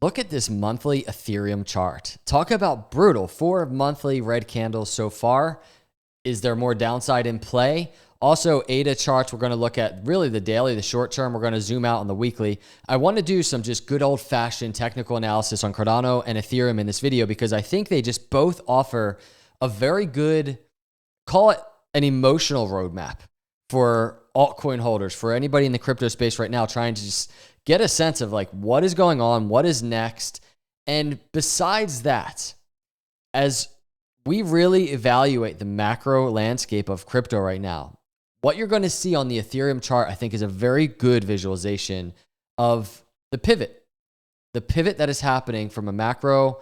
Look at this monthly Ethereum chart. Talk about brutal. 4 monthly red candles so far. Is there more downside in play? Also, ADA charts, we're going to look at really the daily, the short term. We're going to zoom out on the weekly. I want to do some just good old-fashioned technical analysis on Cardano and Ethereum in this video because I think they just both offer a very good, call it an emotional roadmap for altcoin holders, for anybody in the crypto space right now trying to just get a sense of like what is going on, what is next. And besides that, as we really evaluate the macro landscape of crypto right now, what you're going to see on the Ethereum chart, I think, is a very good visualization of the pivot that is happening from a macro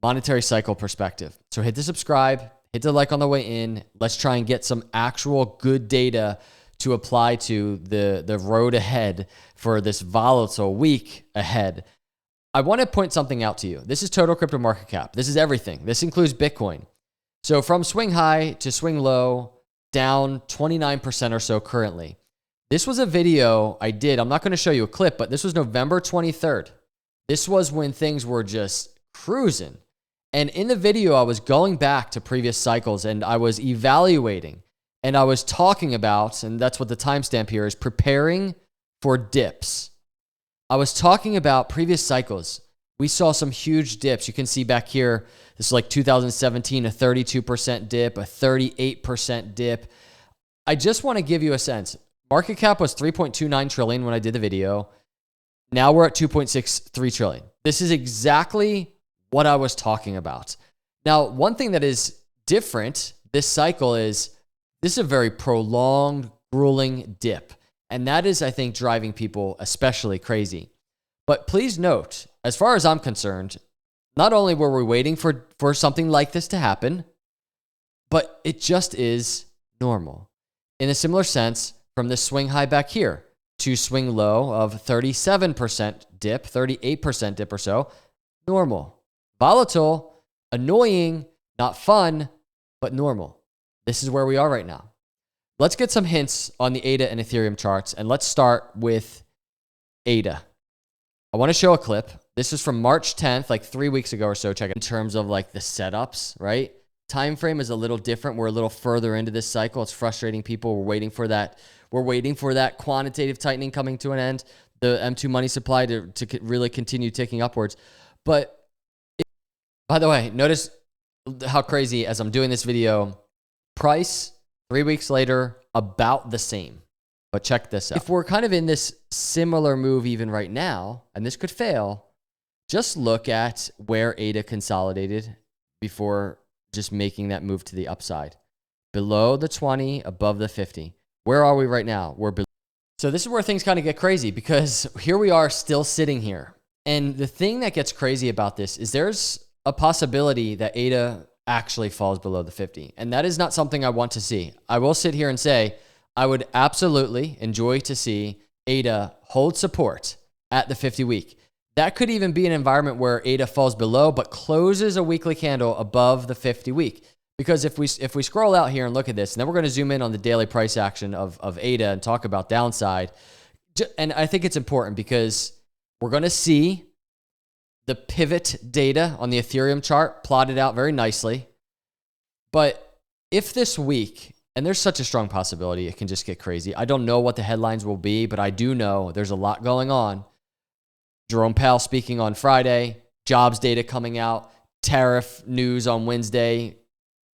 monetary cycle perspective. So hit the subscribe, hit the like on the way in. Let's try and get some actual good data to apply to the road ahead for this volatile week ahead. I want to point something out to you. This is total crypto market cap. This is everything. This includes Bitcoin. So from swing high to swing low, down 29% or so currently. This was a video I did. I'm not going to show you a clip, but this was November 23rd. This was when things were just cruising. And in the video, I was going back to previous cycles and I was evaluating and I was talking about, and that's what the timestamp here is, preparing for dips. I was talking about previous cycles. We saw some huge dips. You can see back here, this is like 2017, a 32% dip, a 38% dip. I just want to give you a sense. Market cap was 3.29 trillion when I did the video. Now we're at 2.63 trillion. This is exactly what I was talking about. Now, one thing that is different this cycle is this is a very prolonged, grueling dip. And that is, I think, driving people especially crazy. But please note, as far as I'm concerned, not only were we waiting for something like this to happen, but it just is normal. In a similar sense, from the swing high back here to swing low of 37% dip, 38% dip or so, normal. Volatile, annoying, not fun, but normal. This is where we are right now. Let's get some hints on the ADA and Ethereum charts, and let's start with ADA. I want to show a clip. This is from March 10th, like 3 weeks ago or so. Check it in terms of like the setups, right? Time frame is a little different. We're a little further into this cycle. It's frustrating people. We're waiting for that. We're waiting for that quantitative tightening coming to an end. The M2 money supply to really continue ticking upwards. But by the way, notice how crazy as I'm doing this video, price 3 weeks later, about the same. But check this out. If we're kind of in this similar move even right now, and this could fail, just look at where ADA consolidated before just making that move to the upside. Below the 20, above the 50. Where are we right now? We're below. So this is where things kind of get crazy because here we are still sitting here. And the thing that gets crazy about this is there's a possibility that ADA actually falls below the 50. And that is not something I want to see. I will sit here and say, I would absolutely enjoy to see ADA hold support at the 50 week. That could even be an environment where ADA falls below, but closes a weekly candle above the 50 week. Because if we scroll out here and look at this, and then we're going to zoom in on the daily price action of ADA and talk about downside. And I think it's important because we're going to see the pivot data on the Ethereum chart plotted out very nicely. But if this week, and there's such a strong possibility it can just get crazy. I don't know what the headlines will be, but I do know there's a lot going on. Jerome Powell speaking on Friday, jobs data coming out, tariff news on Wednesday.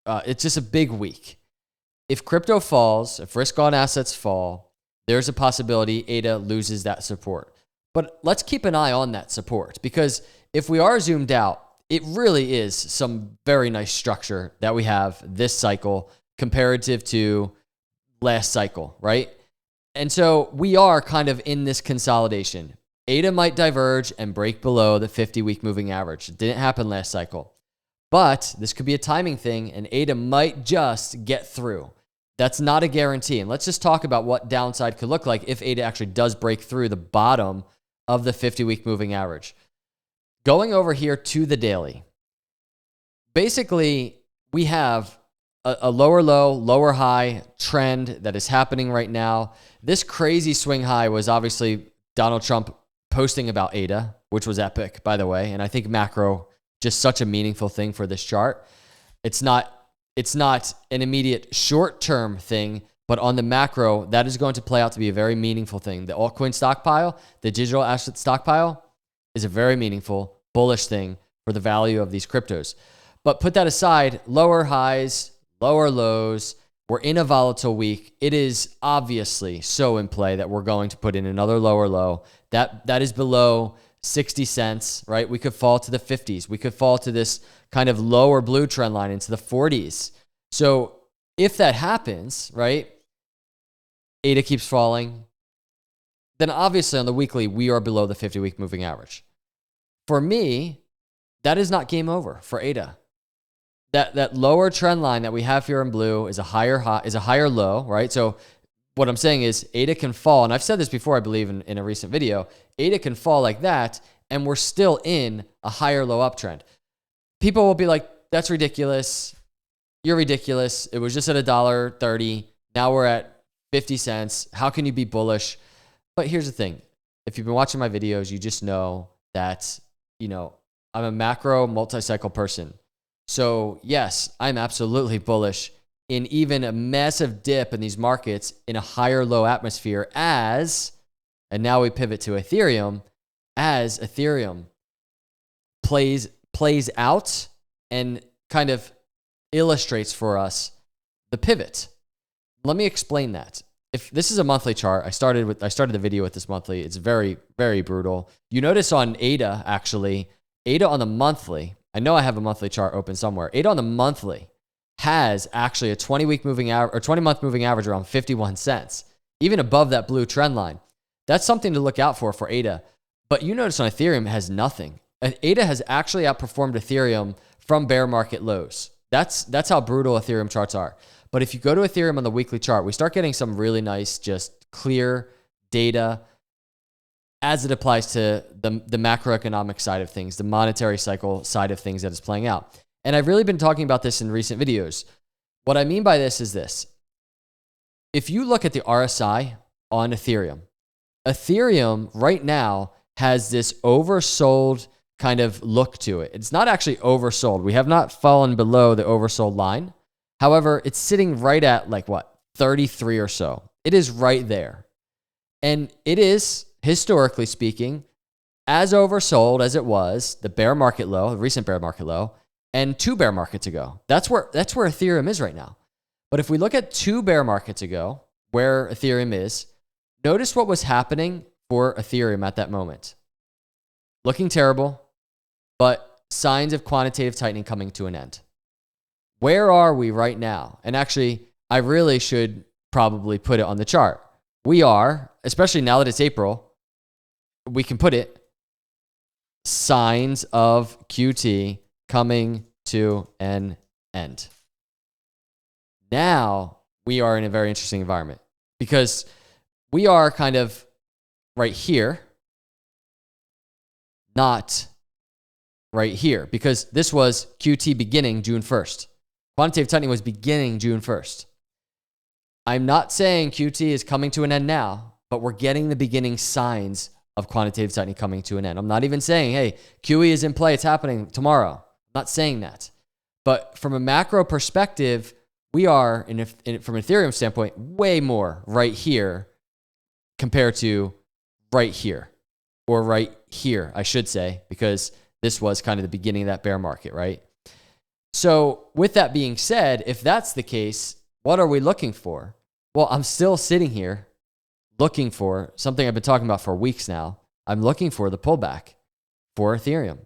It's just a big week. If crypto falls, if risk-on assets fall, there's a possibility ADA loses that support. But let's keep an eye on that support because if we are zoomed out, it really is some very nice structure that we have this cycle comparative to last cycle, right? And so we are kind of in this consolidation. ADA might diverge and break below the 50-week moving average. It didn't happen last cycle. But this could be a timing thing, and ADA might just get through. That's not a guarantee. And let's just talk about what downside could look like if ADA actually does break through the bottom of the 50-week moving average. Going over here to the daily. Basically, we have a lower low, lower high trend that is happening right now. This crazy swing high was obviously Donald Trump posting about ADA, which was epic, by the way. And I think macro, just such a meaningful thing for this chart. It's not an immediate short-term thing, but on the macro, that is going to play out to be a very meaningful thing. The altcoin stockpile, the digital asset stockpile, is a very meaningful, bullish thing for the value of these cryptos. But put that aside, lower highs, lower lows, we're in a volatile week. It is obviously so in play that we're going to put in another lower low. That is below 60 cents, right? We could fall to the 50s. We could fall to this kind of lower blue trend line into the 40s. So if that happens, right, ADA keeps falling, then obviously on the weekly, we are below the 50-week moving average. For me, that is not game over for ADA. That lower trend line that we have here in blue is a higher high, is a higher low, right? So what I'm saying is ADA can fall, and I've said this before, I believe, in a recent video. ADA can fall like that, and we're still in a higher low uptrend. People will be like, that's ridiculous. You're ridiculous. It was just at $1.30. Now we're at 50 cents. How can you be bullish? But here's the thing. If you've been watching my videos, you just know that, I'm a macro multi-cycle person. So yes, I'm absolutely bullish in even a massive dip in these markets in a higher low atmosphere and now we pivot to Ethereum, as Ethereum plays out and kind of illustrates for us the pivot. Let me explain that. If this is a monthly chart, I started the video with this monthly. It's very, very brutal. You notice on ADA, actually, ADA on the monthly, I know I have a monthly chart open somewhere. ADA on the monthly has actually a 20-week moving average or 20-month moving average around 51 cents, even above that blue trend line. That's something to look out for ADA. But you notice on Ethereum, it has nothing. ADA has actually outperformed Ethereum from bear market lows. That's how brutal Ethereum charts are. But if you go to Ethereum on the weekly chart, we start getting some really nice, just clear data as it applies to the macroeconomic side of things, the monetary cycle side of things that is playing out. And I've really been talking about this in recent videos. What I mean by this is this. If you look at the RSI on Ethereum right now has this oversold kind of look to it. It's not actually oversold. We have not fallen below the oversold line. However, it's sitting right at 33 or so. It is right there. And it is, historically speaking, as oversold as it was the bear market low, the recent bear market low, and 2 bear markets ago. That's where Ethereum is right now. But if we look at 2 bear markets ago, where Ethereum is, notice what was happening for Ethereum at that moment. Looking terrible, but signs of quantitative tightening coming to an end. Where are we right now? And actually, I really should probably put it on the chart. We are, especially now that it's April, we can put it, signs of QT coming to an end. Now we are in a very interesting environment because we are kind of right here, not right here, because this was QT beginning June 1st. Quantitative tightening was beginning June 1st. I'm not saying QT is coming to an end now, but we're getting the beginning signs of quantitative tightening coming to an end. I'm not even saying, hey, QE is in play, it's happening tomorrow. I'm not saying that. But from a macro perspective, we are, from an Ethereum standpoint, way more right here compared to right here, or right here, I should say, because this was kind of the beginning of that bear market, right? So with that being said, if that's the case, what are we looking for? Well, I'm still sitting here looking for something I've been talking about for weeks now. I'm looking for the pullback for Ethereum.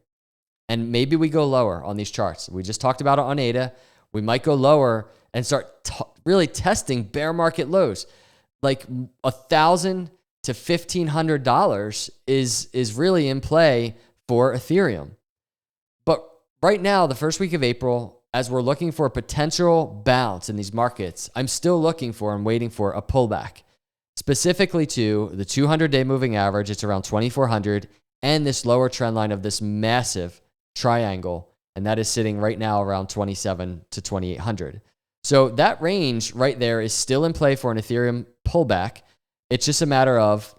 And maybe we go lower on these charts. We just talked about it on ADA. We might go lower and start really testing bear market lows. Like $1,000 to $1,500 is really in play for Ethereum. But right now, the first week of April, as we're looking for a potential bounce in these markets, I'm still looking for and waiting for a pullback, specifically to the 200-day moving average. It's around 2,400, and this lower trend line of this massive triangle, and that is sitting right now around 27 to 2,800. So that range right there is still in play for an Ethereum pullback. It's just a matter of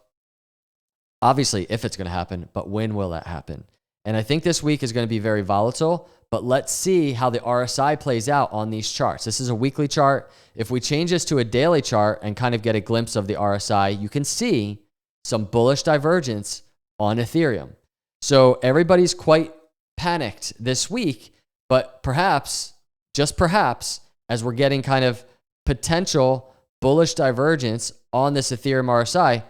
Obviously, if it's going to happen, but when will that happen? And I think this week is going to be very volatile, but let's see how the RSI plays out on these charts. This is a weekly chart. If we change this to a daily chart and kind of get a glimpse of the RSI, you can see some bullish divergence on Ethereum. So everybody's quite panicked this week, but perhaps, just perhaps, as we're getting kind of potential bullish divergence on this Ethereum RSI,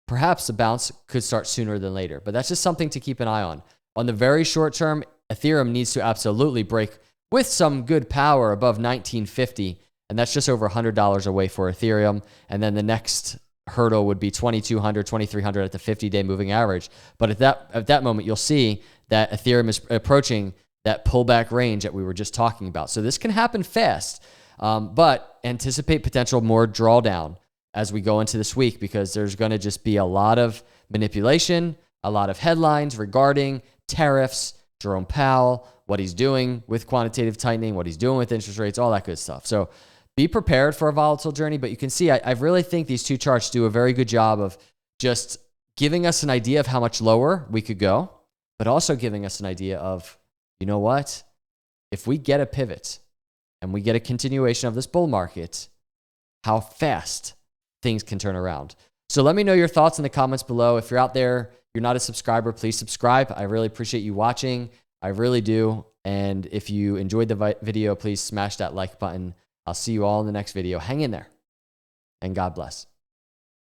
perhaps the bounce could start sooner than later. But that's just something to keep an eye on. On the very short term, Ethereum needs to absolutely break with some good power above 1950, and that's just over $100 away for Ethereum. And then the next hurdle would be 2200, 2300 at the 50-day moving average. But at that moment, you'll see that Ethereum is approaching that pullback range that we were just talking about. So this can happen fast, but anticipate potential more drawdown as we go into this week, because there's going to just be a lot of manipulation, a lot of headlines regarding tariffs, Jerome Powell, what he's doing with quantitative tightening, what he's doing with interest rates, all that good stuff. So be prepared for a volatile journey, but you can see I really think these two charts do a very good job of just giving us an idea of how much lower we could go, but also giving us an idea of, you know what, if we get a pivot and we get a continuation of this bull market, how fast things can turn around. So let me know your thoughts in the comments below. If you're out there, you're not a subscriber, please subscribe. I really appreciate you watching. I really do. And if you enjoyed the video, please smash that like button. I'll see you all in the next video. Hang in there, and God bless.